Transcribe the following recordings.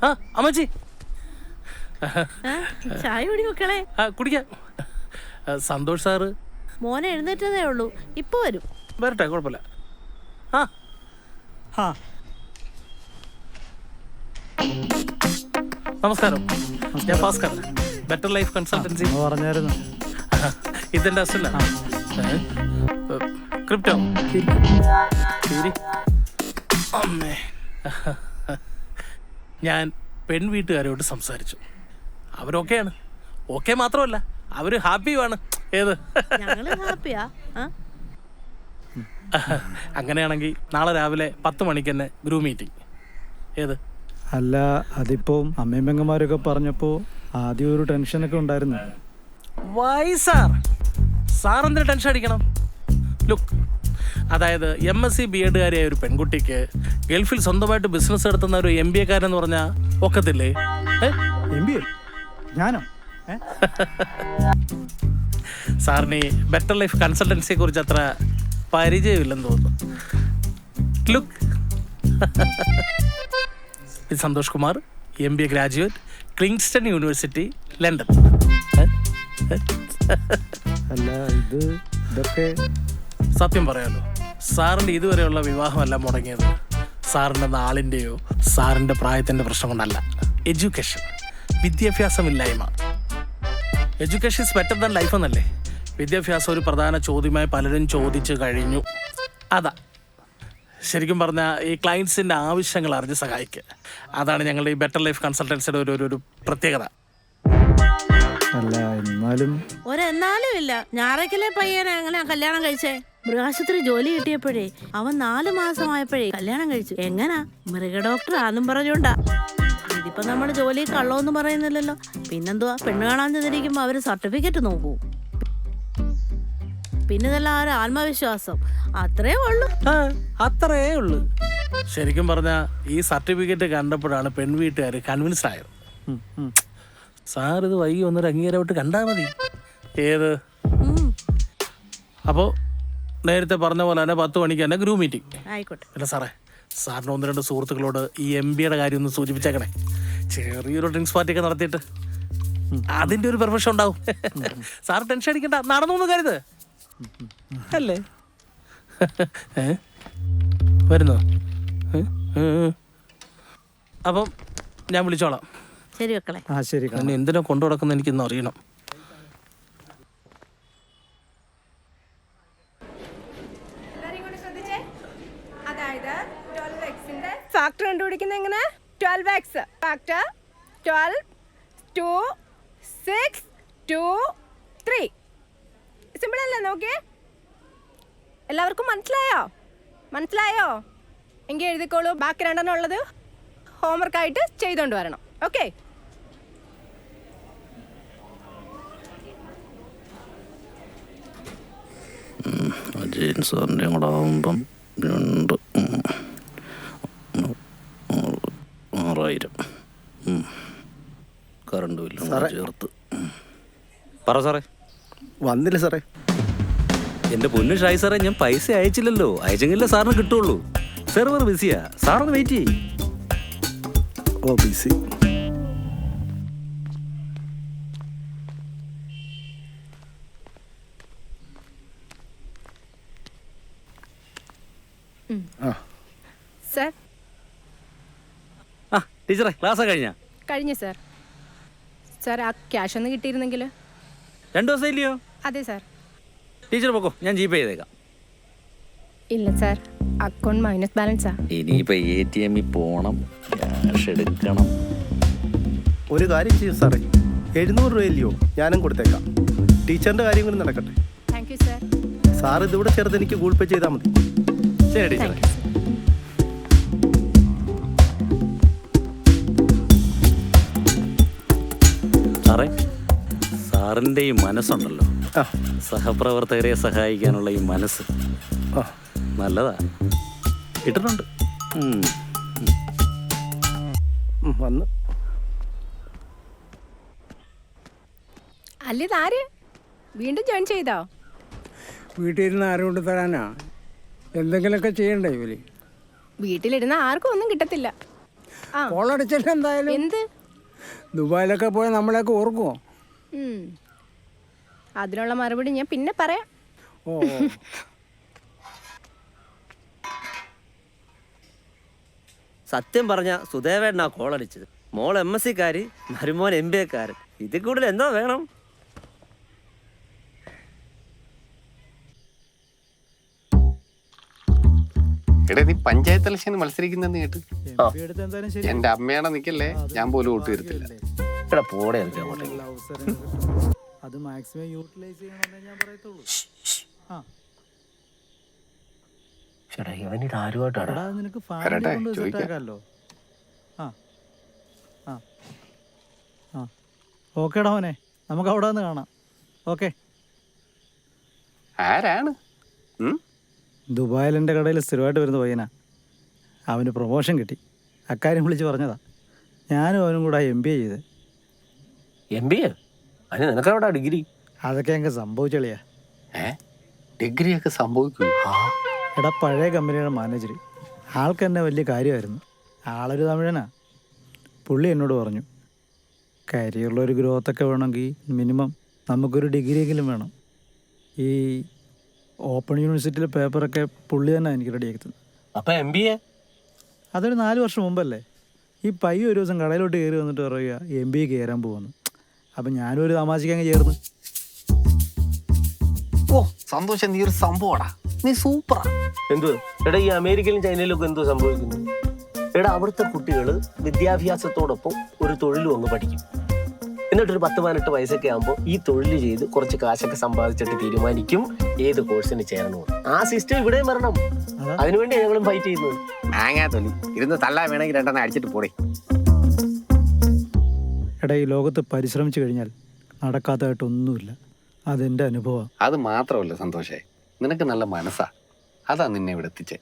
ആ അമ്മച്ചി ചായ കുടി മക്കളെ. കുടിക്കാം. സന്തോഷ് സാറ് മോനെ എഴുന്നേറ്റതേ ഉള്ളൂ, ഇപ്പൊ വരും. വരട്ടെ, കുഴപ്പമില്ല. ആ ആ നമസ്കാരം, ഞാൻ ഭാസ്കർ, ബെറ്റർ ലൈഫ് കൺസൾട്ടൻസി. പറഞ്ഞായിരുന്നു. ഇതെന്റെ അസല ക്രിപ്റ്റോ. അമ്മേ, ഞാൻ പെൺവീട്ടുകാരോട് സംസാരിച്ചു. അവരൊക്കെയാണ്. ഓക്കെ മാത്രമല്ല, അവര് ഹാപ്പിയുമാണ്. ഏത് ഞങ്ങള് ഹാപ്പിയാ. അങ്ങനെയാണെങ്കിൽ നാളെ രാവിലെ 10 മണിക്ക് തന്നെ ഗ്രൂപ്പ് മീറ്റിംഗ്. ഏത്? അല്ല, അതിപ്പോ അമ്മയും പെങ്ങന്മാരൊക്കെ പറഞ്ഞപ്പോ ആദ്യം ഒരു ടെൻഷനൊക്കെ ഉണ്ടായിരുന്നു. വൈ സാർ എന്തിനാ ടെൻഷൻ അടിക്കണം? ലുക്ക്, അതായത് MSc BEdകാരിയായ ഒരു പെൺകുട്ടിക്ക് ഗൾഫിൽ സ്വന്തമായിട്ട് ബിസിനസ് നടത്തുന്ന ഒരു MBA കാരെന്ന് പറഞ്ഞാൽ ഒക്കത്തില്ലേ? MBA ഞാനോ? സാറിന് ബെറ്റർ ലൈഫ് കൺസൾട്ടൻസിയെ കുറിച്ച് അത്ര പരിചയമില്ലെന്ന് തോന്നുന്നു. ലുക്ക്, ഇത് Santosh Kumar, MBA graduate, Kingston university, London. അല്ല, ഇതൊക്കെ സത്യം പറയാലോ, സാറിൻ്റെ ഇതുവരെയുള്ള വിവാഹമല്ല മുടങ്ങിയത് സാറിൻ്റെ നാളിൻ്റെയോ സാറിൻ്റെ പ്രായത്തിൻ്റെ പ്രശ്നം കൊണ്ടല്ല. എഡ്യൂക്കേഷൻ, വിദ്യാഭ്യാസമില്ലായ്മ. Education is better than life എന്നല്ലേ? വിദ്യാഭ്യാസം ഒരു പ്രധാന ചോദ്യമായി പലരും ചോദിച്ചു കഴിഞ്ഞു. അതാ ശരിക്കും പറഞ്ഞാൽ ഈ ക്ലയൻസിൻ്റെ ആവശ്യങ്ങൾ അറിഞ്ഞ് സഹായിക്കുക. അതാണ് ഞങ്ങളുടെ ഈ ബെറ്റർ ലൈഫ് കൺസൾട്ടൻസിയുടെ ഒരു പ്രത്യേകത. അല്ല, എന്നാലും ഇല്ല. ഞായറക്കലെ പയ്യനെ എങ്ങനെ കല്യാണം കഴിച്ചേ? മൃഗാശുപത്രി ജോലി കിട്ടിയപ്പോഴേ അവൻ 4 മാസമായപ്പോഴേ കല്യാണം കഴിച്ചു. എങ്ങനാ? മൃഗഡോക്ടർ ആന്നും പറഞ്ഞോണ്ടാ. ഇതിപ്പോ നമ്മള് ജോലി കള്ളോന്ന് പറയുന്നില്ലല്ലോ. പിന്നെന്തുവാ, പെണ്ണ് കാണാൻ ചെന്നിരിക്കുമ്പോ അവര് സർട്ടിഫിക്കറ്റ് നോക്കൂ. പിന്നെ ഇതെല്ലാം ഒരു ആത്മവിശ്വാസം, അത്രേ ഉള്ളൂ. ശരിക്കും പറഞ്ഞാൽ ഈ സർട്ടിഫിക്കറ്റ് കണ്ടപ്പോഴാണ് പെൺവീട്ടുകാർ കൺവിൻസ്ഡ് ആയത്. സാർ ഇത് വൈകി ഒന്നൊരു അംഗീകാരമായിട്ട് കണ്ടാൽ മതി. ഏത്? അപ്പോൾ നേരത്തെ പറഞ്ഞ പോലെ തന്നെ 10 മണിക്ക് തന്നെ ഗ്രൂപ്പ് മീറ്റിംഗ് ആയിക്കോട്ടെ. അല്ല സാറേ, സാറിന് 1-2 സുഹൃത്തുക്കളോട് ഈ MBAയുടെ കാര്യം ഒന്ന് സൂചിപ്പിച്ചേക്കണേ. ചെറിയൊരു ഡ്രിങ്ക്സ് പാർട്ടിയൊക്കെ നടത്തിയിട്ട് അതിൻ്റെ ഒരു പെർഫെക്ഷൻ ഉണ്ടാവും. സാർ ടെൻഷൻ അടിക്കണ്ട, നടന്നു കരുത് അല്ലേ? വരുന്നോ? അപ്പം ഞാൻ വിളിച്ചോളാം. ശരി മക്കളെ. ശരി. എന്നെ എന്തിനാ കൊണ്ടു നടക്കുന്ന എനിക്കിന്ന് അറിയണം. ഫാക്ടർ കണ്ടുപിടിക്കുന്നത് എങ്ങനെ? 12x factor 12 2 6 2 3. സിമ്പിൾ അല്ലേ? നോക്കിയേ, എല്ലാവർക്കും മനസ്സിലായോ? എങ്കിൽ എഴുതിക്കോളൂ. ബാക്കി 2 ഉള്ളത് ഹോംവർക്കായിട്ട് ചെയ്തുകൊണ്ട് വരണം. ഓക്കെ? അജയൻ സാറിൻ്റെ കൂടെ ആകുമ്പം 2 6,000 കറണ്ട് ബില്ലും ചേർത്ത്. പറ സാറേ. വന്നില്ല സാറേ. എൻ്റെ പൊന്നു ഷായി സാറേ, ഞാൻ പൈസ അയച്ചില്ലല്ലോ. അയച്ചെങ്കിലേ സാറിന് കിട്ടുള്ളൂ. സെർവർ ബിസിയാ, സാറൊന്ന് വെയിറ്റ് ചെയ്യ്. ഓ, ബിസി. സർ. ടീച്ചറെ, ക്ലാസ് കഴിഞ്ഞു സർ. സാർ, ആ ക്യാഷ് ഒന്ന് കിട്ടിയിരുന്നെങ്കിൽ. 2 ദിവസം ഇല്ലയോ? അതെ സാർ. ടീച്ചർ പൊക്കോ, ഞാൻ GPay ചെയ്തേക്കാം. ഇല്ല സാർ, അക്കൗണ്ട് മൈനസ് ബാലൻസാ. ഇനിയിപ്പോൾ ATM പോണം, ക്യാഷ് എടുക്കണം. ഒരു കാര്യം ചെയ്യും സാറേ, 700 രൂപയില്ലയോ? ഞാനും കൊടുത്തേക്കാം. ടീച്ചറിൻ്റെ കാര്യം കൂടി നടക്കട്ടെ. Thank you sir. സാർ ഇതിവിടെ ചേർത്ത് എനിക്ക് ഗൂഗിൾ പേ ചെയ്താൽ മതി. ശരി ടീച്ചറെ. സാറേ, സാറിൻ്റെ ഈ മനസ്സുണ്ടല്ലോ, സഹപ്രവർത്തകരെ സഹായിക്കാനുള്ള ഈ മനസ്സ് നല്ലതാ. ഇട്ടിട്ടുണ്ട്. വന്ന് അല്ല, ഇതാര് വീണ്ടും ജോയിൻ ചെയ്തോ? വീട്ടിലിരുന്ന് ആരും കൊണ്ട് തരാനാ? എന്തെങ്കിലുമൊക്കെ ചെയ്യണ്ടേ ഇവര്? വീട്ടിലിരുന്ന് ആർക്കും ഒന്നും കിട്ടത്തില്ല. കോളടിച്ചില്ല എന്തായാലും. എന്ത്? ദുബായിലൊക്കെ പോയാൽ നമ്മളെയൊക്കെ ഓർക്കുമോ? അതിനുള്ള മറുപടി ഞാൻ പിന്നെ പറയാം. ഓ സത്യം പറഞ്ഞ സുദേവേട്ടനാ കോളടിച്ചത്. മോൾ MSc കാരി, മരുമോൻ MBA കാരൻ. ഇതിൽ കൂടുതൽ എന്തോ വേണം? എടാ നീ പഞ്ചായത്ത് ഇലക്ഷന് മത്സരിക്കുന്നെന്ന് കേട്ട്. MP എടുത്ത് എന്തായാലും ശരി. എന്റെ അമ്മയാണെ നിക്കല്ലേ, ഞാൻ പോലും വോട്ട് ചെയ്തിട്ടില്ല. ഇവിടെ പോടെ എനിക്ക് ഉള്ള അവസരങ്ങൾ കിട്ടും. അത് മാക്സിമം യൂട്ടിലൈസ് ചെയ്യണമെന്നേ ഞാൻ പറയത്തുള്ളൂ. ആ ചേട്ടാ ഇവനിത് ആരുമായിട്ടാണ്? എടാ അത് നിനക്ക് ഫാമിലി വരട്ടെ, കൊണ്ട് ചോദിക്കാം. സെറ്റാക്കാമല്ലോ. ആ ആ ആ ഓക്കേടാ മോനെ, നമുക്ക് അവിടെ നിന്ന് കാണാം. ഓക്കെ. ആരാണ്? ദുബായിൽ എൻ്റെ കടയിൽ സ്ഥിരമായിട്ട് വരുന്ന പയ്യനാ. അവന് പ്രൊമോഷൻ കിട്ടി. അക്കാര്യം വിളിച്ച് പറഞ്ഞതാ. ഞാനും അവനും കൂടെ MBA ചെയ്ത്. MBA? അതിന് നിനക്കെവിടെ ഡിഗ്രി? അതൊക്കെ ഞങ്ങൾക്ക് സംഭവിച്ചളിയാ. ഡിഗ്രി ഒക്കെ സംഭവിക്കും. എടാ പഴയ കമ്പനിയുടെ മാനേജർ, ആൾക്ക് എന്നെ വലിയ കാര്യമായിരുന്നു. ആളൊരു തമിഴനാ. പുള്ളി എന്നോട് പറഞ്ഞു, കരിയറിലൊരു ഗ്രോത്തൊക്കെ വേണമെങ്കിൽ മിനിമം നമുക്കൊരു ഡിഗ്രിയെങ്കിലും വേണം. ഈ ഓപ്പൺ യൂണിവേഴ്സിറ്റിയിലെ പേപ്പറൊക്കെ പുള്ളി തന്നെ എനിക്ക് റെഡിയാക്കി തന്നു. അപ്പൊ MBA? അതൊരു 4 വർഷം മുമ്പല്ലേ. ഈ പയ്യ ഒരു ദിവസം കടയിലോട്ട് കയറി വന്നിട്ട് പറയുക MBA കയറാൻ പോകുന്നു. അപ്പം ഞാനും ഒരു തമാശയ്ക്ക് അങ്ങ് ചേർന്ന്. ഓ സന്തോഷം, നീ ഒരു സംഭവടാ, നീ സൂപ്പറാ. എന്തു എടാ ഈ അമേരിക്കയിലും ചൈനയിലും എന്തോ സംഭവിക്കുന്നു? എടാ അവിടുത്തെ കുട്ടികൾ വിദ്യാഭ്യാസത്തോടൊപ്പം ഒരു തൊഴിലും അങ്ങ് പഠിക്കും. എന്നിട്ടൊരു 10-18 വയസ്സൊക്കെ ആകുമ്പോൾ ഈ തൊഴിൽ ചെയ്ത് കുറച്ച് കാശൊക്കെ സമ്പാദിച്ചിട്ട് തീരുമാനിക്കും ഏത് കോഴ്സിന് ചേരണമെന്ന്. ആ സിസ്റ്റം ഇവിടെയും വരണം. അതിനുവേണ്ടി ഞങ്ങളും ഫൈറ്റ് ചെയ്യുന്നത്. മാങ്ങാ തൊലി ഇരുന്ന് തള്ളാൻ വേണമെങ്കിൽ 2 അടിച്ചിട്ട് പോടേ. എടാ ഈ ലോകത്ത് പരിശ്രമിച്ചു കഴിഞ്ഞാൽ നടക്കാത്തതായിട്ടൊന്നുമില്ല. അതെൻ്റെ അനുഭവമാണ്. അത് മാത്രമല്ല സന്തോഷേ, നിനക്ക് നല്ല മനസ്സാ. അതാ നിന്നെ ഇവിടെ എത്തിച്ചേ.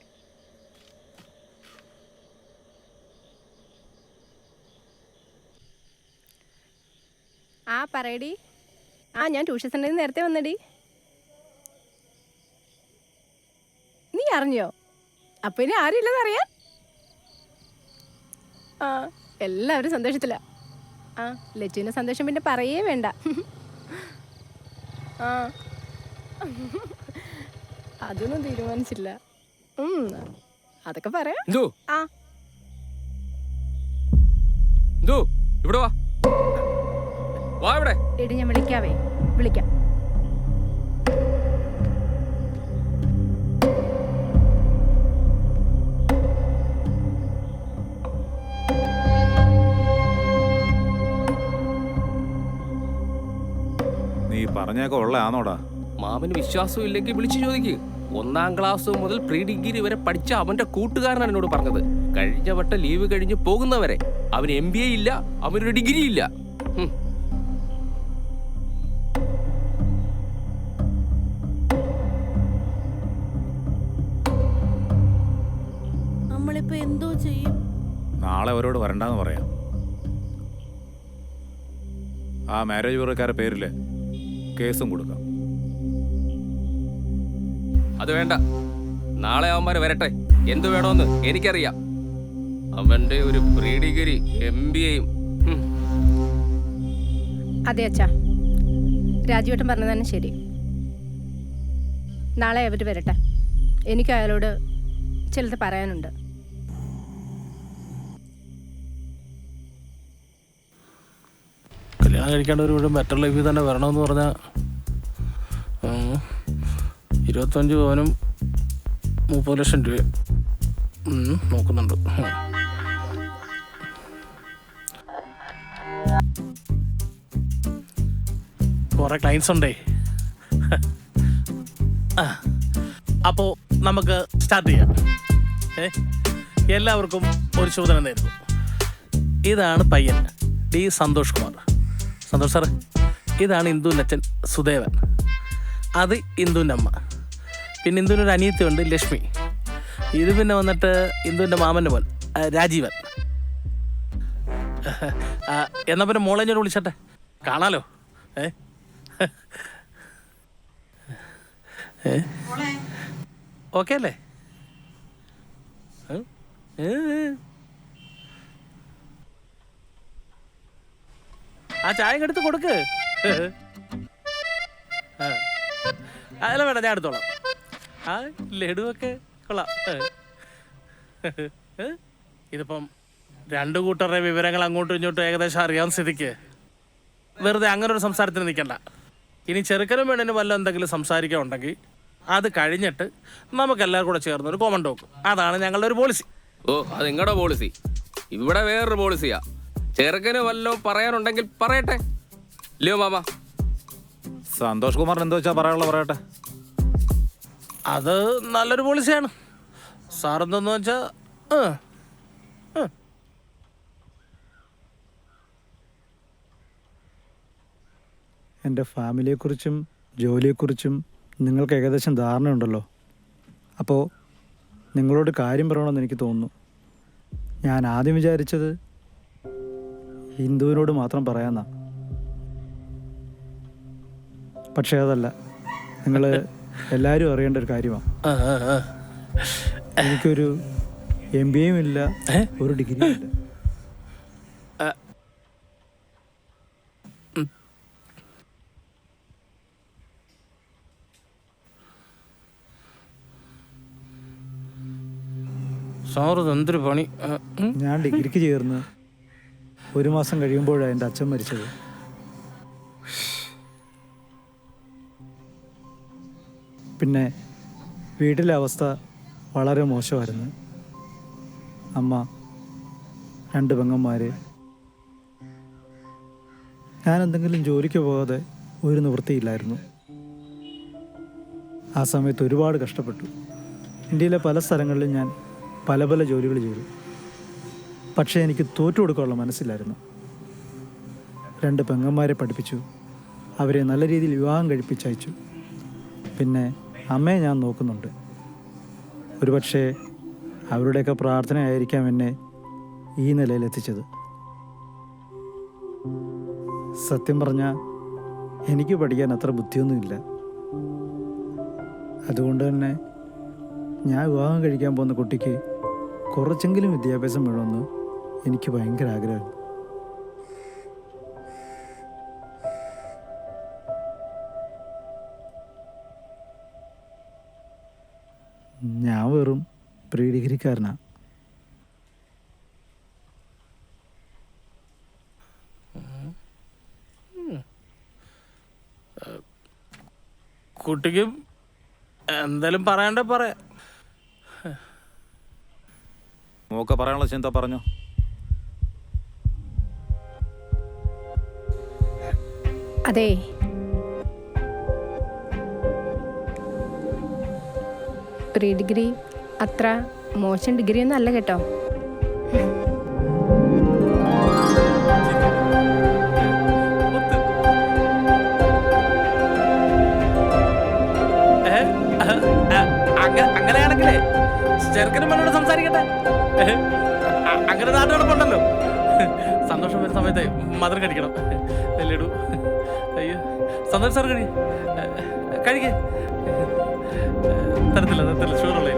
ആ പറയടി. ഞാൻ ട്യൂഷൻ സെന്ററിൽ നിന്ന് നേരത്തെ വന്നടി. നീ അറിഞ്ഞോ? അപ്പൊ ഇനി ആരും ഇല്ലെന്ന് അറിയാൻ. എല്ലാവരും സന്തോഷത്തില. ലച്ചുവിന്റെ സന്തോഷം പിന്നെ പറയേ വേണ്ട. അതൊന്നും തീരുമാനിച്ചില്ല. അതൊക്കെ പറയാം. ഇവിടെ വാ. എടി ഞാൻ വിളിക്കാവേ, വിളിക്കാം. നീ പറഞ്ഞൊക്കെ ഉള്ളതാണോടാ? മാമന് വിശ്വാസം ഇല്ലെങ്കിൽ വിളിച്ചു ചോദിക്ക്. 1ാം ക്ലാസ് മുതൽ പ്രീ ഡിഗ്രി വരെ പഠിച്ച അവന്റെ കൂട്ടുകാരനാണ് എന്നോട് പറഞ്ഞത്. കഴിഞ്ഞ വട്ടം ലീവ് കഴിഞ്ഞ് പോകുന്നവരെ അവന് MBA ഇല്ല, അവനൊരു ഡിഗ്രി ഇല്ല. നമ്മളിപ്പോ എന്തോ ചെയ്യും? നാളെ അവരോട് വരണ്ടെന്ന് പറയാം. ആ മാരേജ് ബ്യൂറോക്കാരുടെ പേരില് കേസും കൊടുക്കാം. അത് വേണ്ട, നാളെ അവന്മാരെ വരട്ടെ. എന്തു വേണോന്ന് എനിക്കറിയാം. അവന്റെ ഒരു പ്രീ ഡിഗ്രി MBAയും. അതെ അച്ഛാ, രാജുവേട്ടൻ പറഞ്ഞത് തന്നെ ശരി. നാളെ അവർ വരട്ടെ. എനിക്ക് അയാളോട് ചിലത് പറയാനുണ്ട്. കല്യാണം കഴിക്കേണ്ട ഒരു വീടും ബെറ്റർ ലൈഫിൽ തന്നെ വരണമെന്ന് പറഞ്ഞാൽ 25 പവനും 30 ലക്ഷം രൂപ നോക്കുന്നുണ്ട്. കുറെ ക്ലയൻസ് ഉണ്ടേ. അപ്പോൾ നമുക്ക് സ്റ്റാർട്ട് ചെയ്യാം. എല്ലാവർക്കും ഒരു ചോദന നേരുന്നു. ഇതാണ് പയ്യൻ D. സന്തോഷ് കുമാർ. സന്തോഷ് സാറേ, ഇതാണ് ഇന്ദുവിൻ്റെ അച്ഛൻ സുദേവൻ. അത് ഇന്ദുവിൻ്റെ അമ്മ. പിന്നെ ഇന്ദുവിനൊരു അനിയത്തിയുണ്ട് ലക്ഷ്മി. ഇത് പിന്നെ വന്നിട്ട് ഇന്ദുവിൻ്റെ മാമൻ്റെ മോൻ രാജീവൻ. എന്നാൽ പിന്നെ മോളെ ഞാൻ വിളിച്ചട്ടെ, കാണാലോ. ഓക്കെ അല്ലേ? ആ ചായ എടുത്ത് കൊടുക്ക്. അല്ല വേണ്ട, ഞാൻ എടുത്തോളാം. ആ ലഡുവൊക്കെ കൊള്ളാം. ഇതിപ്പം രണ്ടു കൂട്ടരുടെ വിവരങ്ങൾ അങ്ങോട്ടും ഇങ്ങോട്ടും ഏകദേശം അറിയാൻ സ്ഥിതിക്ക് വെറുതെ അങ്ങനെ ഒരു സംസാരത്തിന് നിൽക്കണ്ട. ഇനി ചെറുക്കനും പെണ്ണിനും വല്ല എന്തെങ്കിലും സംസാരിക്കാനുണ്ടെങ്കിൽ അത് കഴിഞ്ഞിട്ട് നമുക്കെല്ലാവരും കൂടെ ചേർന്ന് ഒരു കോമൺ ടോക്ക്. അതാണ് ഞങ്ങളുടെ ഒരു പോളിസി. ഓ, അത് നിങ്ങളുടെ പോളിസി. ഇവിടെ വേറൊരു പോളിസിയാ. ചെറുക്കന് വല്ലതും പറയാനുണ്ടെങ്കിൽ പറയട്ടെ, ഇല്ലയോ മാമ? സന്തോഷ് കുമാറിന് എന്താ വെച്ചാൽ പറയാനുള്ള പറയട്ടെ. അത് നല്ലൊരു പോളിസിയാണ്. സാറെന്തെന്ന് വെച്ചാൽ എൻ്റെ ഫാമിലിയെക്കുറിച്ചും ജോലിയെക്കുറിച്ചും നിങ്ങൾക്ക് ഏകദേശം ധാരണയുണ്ടല്ലോ. അപ്പോൾ നിങ്ങളോട് കാര്യം പറയണമെന്ന് എനിക്ക് തോന്നുന്നു. ഞാൻ ആദ്യം വിചാരിച്ചത് ഹിന്ദുവിനോട് മാത്രം പറയാമെന്നാ. പക്ഷേ അതല്ല, നിങ്ങൾ എല്ലാവരും അറിയേണ്ട ഒരു കാര്യമാണ്. എനിക്കൊരു MBA ഇല്ല, ഒരു ഡിഗ്രിയും ഇല്ല. സാറ് എന്തൊരു പണി. ഞാൻ ഡിഗ്രിക്ക് ചേർന്ന് 1 മാസം കഴിയുമ്പോഴാണ് എൻ്റെ അച്ഛൻ മരിച്ചത്. പിന്നെ വീട്ടിലെ അവസ്ഥ വളരെ മോശമായിരുന്നു. അമ്മ, 2 പെങ്ങന്മാർ. ഞാൻ എന്തെങ്കിലും ജോലിക്ക് പോകാതെ ഒരു നിവൃത്തിയില്ലായിരുന്നു. ആ സമയത്ത് ഒരുപാട് കഷ്ടപ്പെട്ടു. ഇന്ത്യയിലെ പല സ്ഥലങ്ങളിലും ഞാൻ പല പല ജോലികൾ ചെയ്തു. പക്ഷേ എനിക്ക് തോറ്റു കൊടുക്കാനുള്ള മനസ്സിലായിരുന്നു. 2 പെങ്ങന്മാരെ പഠിപ്പിച്ചു, അവരെ നല്ല രീതിയിൽ വിവാഹം കഴിപ്പിച്ചയച്ചു. പിന്നെ അമ്മയെ ഞാൻ നോക്കുന്നുണ്ട്. ഒരുപക്ഷെ അവരുടെയൊക്കെ പ്രാർത്ഥനയായിരിക്കാം എന്നെ ഈ നിലയിലെത്തിച്ചത്. സത്യം പറഞ്ഞാൽ എനിക്ക് പഠിക്കാൻ അത്ര ബുദ്ധിയൊന്നുമില്ല. അതുകൊണ്ട് തന്നെ ഞാൻ വിവാഹം കഴിക്കാൻ പോകുന്ന കുട്ടിക്ക് കുറച്ചെങ്കിലും വിദ്യാഭ്യാസം വേണമെന്ന് എനിക്ക് ഭയങ്കര ആഗ്രഹമാണ്. ഞാൻ വെറും പ്രീ ഡിഗ്രിക്കാരനാണ്. കുട്ടിക്ക് എന്തായാലും പറയണ്ടേ പറയാം. മോക്ക് പറയാനുള്ള ചിന്ത പറഞ്ഞു. അതെ, പ്രീ ഡിഗ്രി അത്ര മോശം ഡിഗ്രി ഒന്നും അല്ല കേട്ടോ. അങ്ങനെയാണെങ്കിലേ ചെറുക്കനും പെണ്ണോട് സംസാരിക്കട്ടെ. അങ്ങനെ നാട്ടുകിടപ്പുണ്ടല്ലോ. സന്തോഷം വരുന്ന സമയത്ത് മധുരം കഴിക്കണം. ലഡു. അയ്യോ, സന്തോഷം സാർ കഴിക്കേ. തരത്തില്ല ഷുഗറുള്ള